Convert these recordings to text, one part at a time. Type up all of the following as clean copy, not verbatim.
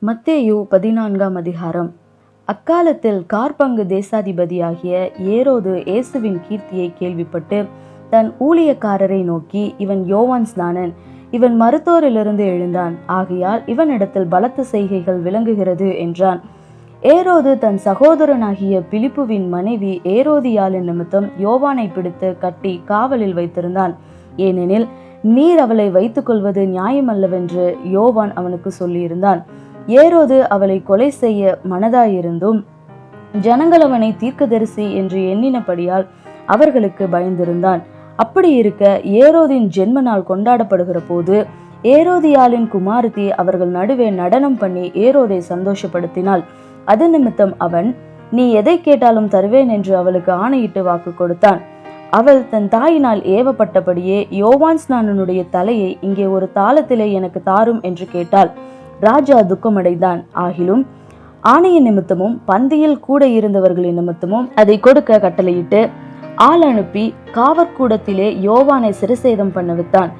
மத்தேயு 14ஆம் அதிகாரம். அக்காலத்தில் கார்பங்கு தேசாதிபதியாகிய ஏரோது இயேசுவின் கீர்த்தியை கேள்விப்பட்டு தன் ஊழியக்காரரை நோக்கி, இவன் யோவான் ஸ்நானன், இவன் மருத்தோரிலிருந்து எழுந்தான், ஆகையால் இவனிடத்தில் பலத்த செய்கைகள் விளங்குகிறது என்றான். ஏரோது தன் சகோதரனாகிய பிலிப்புவின் மனைவி ஏரோதியாளின் நிமித்தம் யோவானை பிடித்து கட்டி காவலில் வைத்திருந்தான். ஏனெனில், நீர் அவளை வைத்துக் கொள்வது நியாயமல்லவென்று யோவான் அவனுக்கு சொல்லியிருந்தான். ஏரோது அவளை கொலை செய்ய மனதாயிருந்தும் ஜனங்கள் அவனை தீர்க்கதரிசி என்று எண்ணினபடியால் அவர்களுக்கு பயந்திருந்தான். அப்படி இருக்க ஏரோதின் ஜென்ம நாள் கொண்டாடப்படுகிற போது ஏரோதியாளின் குமாரத்தி அவர்கள் நடுவே நடனம் பண்ணி ஏரோதை சந்தோஷப்படுத்தினாள். அது நிமித்தம் அவன், நீ எதை கேட்டாலும் தருவேன் என்று அவளுக்கு ஆணையிட்டு வாக்கு கொடுத்தான். அவள் தன் தாயினால் ஏவப்பட்டபடியே யோவான் ஸ்நானனுடைய தலையை இங்கே ஒரு தாளத்திலே எனக்கு தாரும் என்று கேட்டாள். ராஜா துக்கமடைந்தான். ஆகிலும் ஆணைய நிமித்தமும் பந்தியில் கூட இருந்தவர்களின் நிமித்தமும் அதை கொடுக்க கட்டளையிட்டு ஆள் அனுப்பி காவற்கூடத்திலே யோவானை சிறுசேதம் பண்ண வைத்தான்.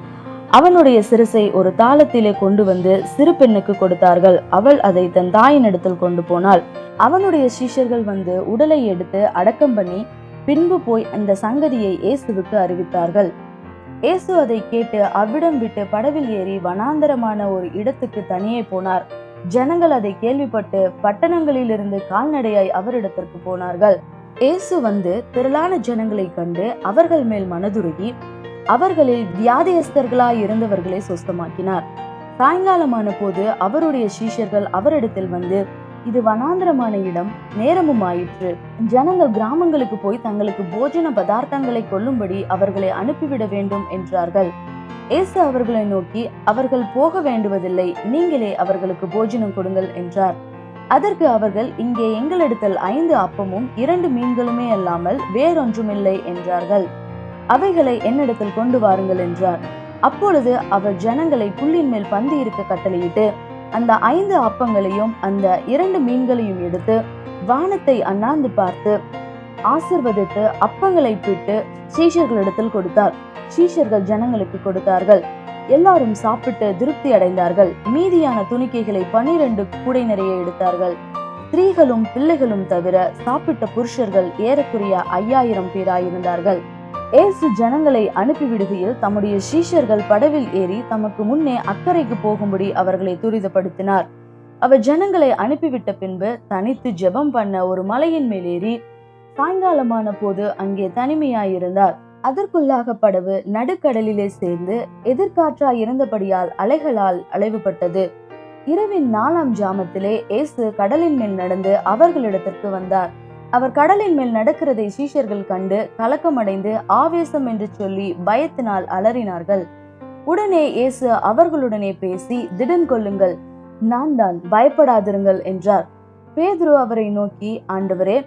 அவனுடைய சிறுசை ஒரு தாளத்திலே கொண்டு வந்து சிறு பெண்ணுக்கு கொடுத்தார்கள். அவள் அதை தன் தாயின் இடத்தில் கொண்டு போனாள். அவனுடைய சீஷர்கள் வந்து உடலை எடுத்து அடக்கம் பண்ணி பின்பு போய் அந்த சங்கதியை இயேசுவுக்கு அறிவித்தார்கள். இயேசு அதை கேட்டு அவ்விடம் விட்டு படவில் ஏறி வனாந்தரமான ஒரு இடத்துக்கு தனியே போனார். ஜனங்கள் அதை கேள்விப்பட்டு பட்டணங்களிலிருந்து கால்நடையாய் அவரிடத்திற்கு போனார்கள். இயேசு வந்து திரளான ஜனங்களை கண்டு அவர்கள் மேல் மனதுருகி அவர்களில் வியாதியஸ்தர்களாய் இருந்தவர்களை சுஸ்தமாக்கினார். சாயங்காலமான போது அவருடைய சீஷர்கள் அவரிடத்தில் வந்து, இது வனாந்திரமான இடம், நேரமும் ஆயிற்று. ஜனங்கள் கிராமங்களுக்கு போய் தங்களுக்கு போஜன பதார்த்தங்களை கொள்ளும்படி அவர்களை அனுப்பிவிட வேண்டும் என்றார்கள். இயேசு அவர்களை நோக்கி, அவர்கள் போக வேண்டுவதில்லை, நீங்களே அவர்களுக்கு போஜனம் கொடுங்கள் என்றார். அதற்கு அவர்கள், இங்கே எங்களிடத்தில் 5 அப்பமும் 2 மீன்களுமே அல்லாமல் வேறொன்றுமில்லை என்றார்கள். அவைகளை என்னிடத்தில் கொண்டு வாருங்கள் என்றார். அப்பொழுது அவர் ஜனங்களை புல்லின் மேல் பந்தி இருக்க கட்டளையிட்டு அந்த 5 அப்பங்களையும் அந்த 2 மீன்களையும் எடுத்து வானத்தை அண்ணாந்து பார்த்து ஆசீர்வதித்து அப்பங்களை பிட்டு சீஷர்களிடத்தில் கொடுத்தார். சீஷர்கள் ஜனங்களுக்கு கொடுத்தார்கள். எல்லாரும் சாப்பிட்டு திருப்தி அடைந்தார்கள். மீதியான துணிக்கைகளை 12 கூடை நிறைய எடுத்தார்கள். ஸ்திரீகளும் பிள்ளைகளும் தவிர சாப்பிட்ட புருஷர்கள் ஏறக்குறைய 5000 பேராயிருந்தார்கள். இயேசு ஜனங்களை அனுப்பிவிடுகையில் தம்முடைய சீஷர்கள் படவில் ஏறி தமக்கு முன்னே அக்கறைக்கு போகும்படி அவர்களை துரிதப்படுத்தினார். அவர் ஜனங்களை அனுப்பிவிட்ட பின்பு தனித்து ஜெபம் பண்ண ஒரு மலையின் மேல் ஏறி சாயங்காலமான போது அங்கே தனிமையாயிருந்தார். அதற்குள்ளாக படவு நடுக்கடலிலே சேர்ந்து எதிர்காற்றாய் இருந்தபடியால் அலைகளால் அலைவுபட்டது. இரவின் 4ஆம் ஜாமத்திலே இயேசு கடலின் மேல் நடந்து அவர்களிடத்திற்கு வந்தார். அவர் கடலின் மேல் நடக்கிறதை சீஷர்கள் கண்டு கலக்கமடைந்து ஆவேசம் என்று சொல்லி பயத்தினால் அலறினார்கள். உடனே இயேசு அவர்களுடனே பேசி, திடன் கொள்ளுங்கள், நான் தான், பயப்படாதிருங்கள் என்றார். பேதுரு அவரை நோக்கி, ஆண்டவரே,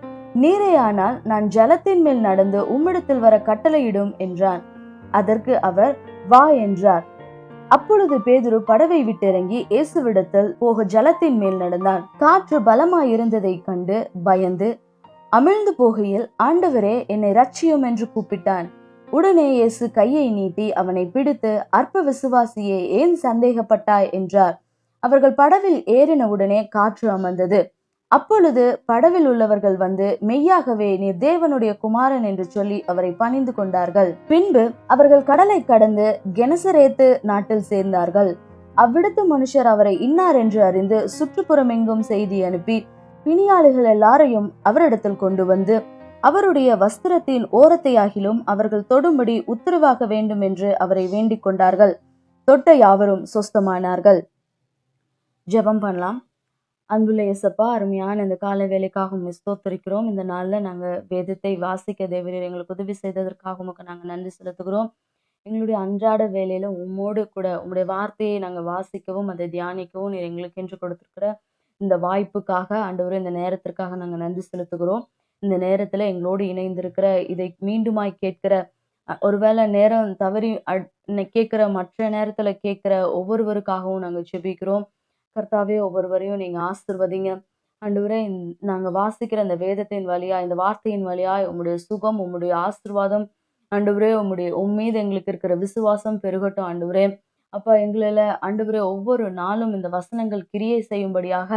நீரேயானால் நான் ஜலத்தின் மேல் நடந்து உம்மிடத்தில் வர கட்டளையிடும் என்றான். அதற்கு அவர், வா என்றார். அப்பொழுது பேதுரு படவை விட்டிறங்கி இயேசுவிடத்தில் போக ஜலத்தின் மேல் நடந்தான். காற்று பலமாயிருந்ததை கண்டு பயந்து அமிழ்ந்து போகையில், ஆண்டவரே, என்னை ரட்சியும் என்று கூப்பிட்டான். உடனே இயேசு கையை நீட்டி அவனை பிடித்து, அற்ப விசுவாசியே, ஏன் சந்தேகப்பட்டாய் என்றார். அவர்கள் படவில் ஏறின உடனே காற்று அமர்ந்தது. அப்பொழுது படவில் உள்ளவர்கள் வந்து, மெய்யாகவே நீர் தேவனுடைய குமாரன் என்று சொல்லி அவரை பணிந்து கொண்டார்கள். பின்பு அவர்கள் கடலை கடந்து கெனசரேத்து நாட்டில் சேர்ந்தார்கள். அவ்விடத்து மனுஷர் அவரை இன்னார் என்று அறிந்து சுற்றுப்புறமெங்கும் செய்தி அனுப்பி பிணியாளிகள் எல்லாரையும் அவரிடத்தில் கொண்டு வந்து அவருடைய வஸ்திரத்தின் ஓரத்தையாகிலும் அவர்கள் தொடும்படி உத்தரவாக வேண்டும் என்று அவரை வேண்டிக் கொண்டார்கள். தொட்ட யாவரும் சொஸ்தமானார்கள். ஜெபம் பண்ணலாம். அன்புள்ள இயேசப்பா, அருமையான இந்த காலை வேலைக்காக ஸ்தோத்திரிக்கிறோம். இந்த நாள்ல நாங்க வேதத்தை வாசிக்க தேவரீர் எங்களுக்கு உதவி செய்ததற்காக உமக்கு நாங்க நன்றி செலுத்துகிறோம். எங்களுடைய அன்றாட வேலையில உம்மோடு கூட உம்முடைய வார்த்தையை நாங்க வாசிக்கவும் அதை தியானிக்கவும் நீர் எங்களுக்கு என்று கொடுத்திருக்கிற இந்த வாய்ப்புக்காக, ஆண்டவரே, இந்த நேரத்திற்காக நாங்க நன்றி செலுத்துகிறோம். இந்த நேரத்துல எங்களோடு இணைந்திருக்கிற, இதை மீண்டுமாய் கேட்கிற, ஒருவேளை நேரம் தவறி கேட்கிற, மற்ற நேரத்துல கேட்கிற ஒவ்வொருவருக்காகவும் நாங்க ஜெபிக்கிறோம். கர்த்தாவே, ஒவ்வொருவரையும் நீங்க ஆசீர்வதிங்க. ஆண்டவரே, நாங்க வாசிக்கிற இந்த வேதத்தின் வழியா, இந்த வார்த்தையின் வழியா உம்முடைய சுகம், உம்முடைய ஆசீர்வாதம், ஆண்டவரே, உம்மீது எங்களுக்கு இருக்கிற விசுவாசம் பெருகட்டும். ஆண்டவரே, அப்பா எங்களால ஆண்டவரே ஒவ்வொரு நாளும் இந்த வசனங்கள் கிரியை செய்யும்படியாக,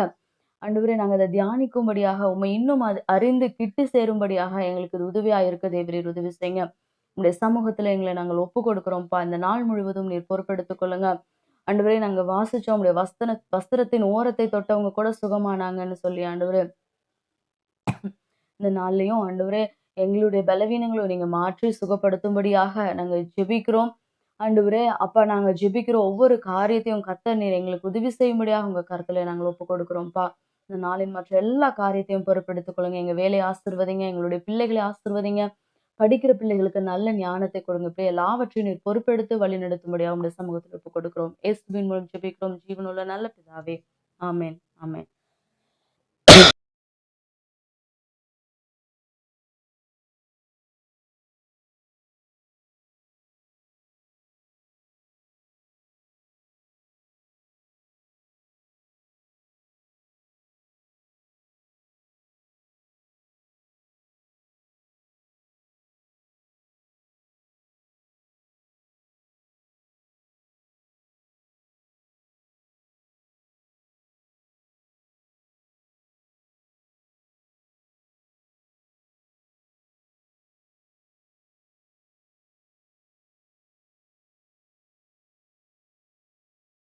ஆண்டவரே நாங்க அத தியானிக்கும்படியாக, உம்மை இன்னும் அறிந்து கிட்டு சேரும்படியாக எங்களுக்கு இது உதவியா இருக்க தேவரீர் உதவி செய்யுங்க. உம்முடைய சமூகத்துல எங்களை நாங்கள் ஒப்புக் கொடுக்கிறோம்ப்பா. இந்த நாள் முழுவதும் நீர் பொறுப்பெடுத்துக் கொள்ளுங்க. ஆண்டவரே நாங்க வாசிச்சோம் உம்முடைய வஸ்திரத்தின் ஓரத்தை தொட்டவங்க கூட சுகமானாங்கன்னு சொல்லி ஆண்டவரே. இந்த நாள்லயும் ஆண்டவரே எங்களுடைய பலவீனங்களை நீங்க மாற்றி சுகப்படுத்தும்படியாக நாங்க ஜெபிக்கிறோம். ஆண்டவரே அப்பா நாங்க ஜெபிக்கிற ஒவ்வொரு காரியத்தையும் கர்த்தர் நீர் எங்களுக்கு உதவி செய்யும்படியாக உங்க கரத்துல நாங்கள் ஒப்புக் கொடுக்கிறோம்ப்பா. இந்த நாளின் மற்ற எல்லா காரியத்தையும் பொறுப்பெடுத்துக் கொள்ளுங்க. எங்க வேலையை ஆசீர்வதிங்க. எங்களுடைய பிள்ளைகளை ஆசீர்வதிங்க. படிக்கிற பிள்ளைகளுக்கு நல்ல ஞானத்தை கொடுங்க. இப்படி எல்லாவற்றையும் நீர் பொறுப்பெடுத்து வழி நடத்தும்படியாக உங்களுடைய சமூகத்தில் ஒப்புக் கொடுக்கிறோம். இயேசுவின் மூலம் ஜெபிக்கிறோம். ஜீவனுள்ள நல்ல பிதாவே. ஆமென். ஆமென்.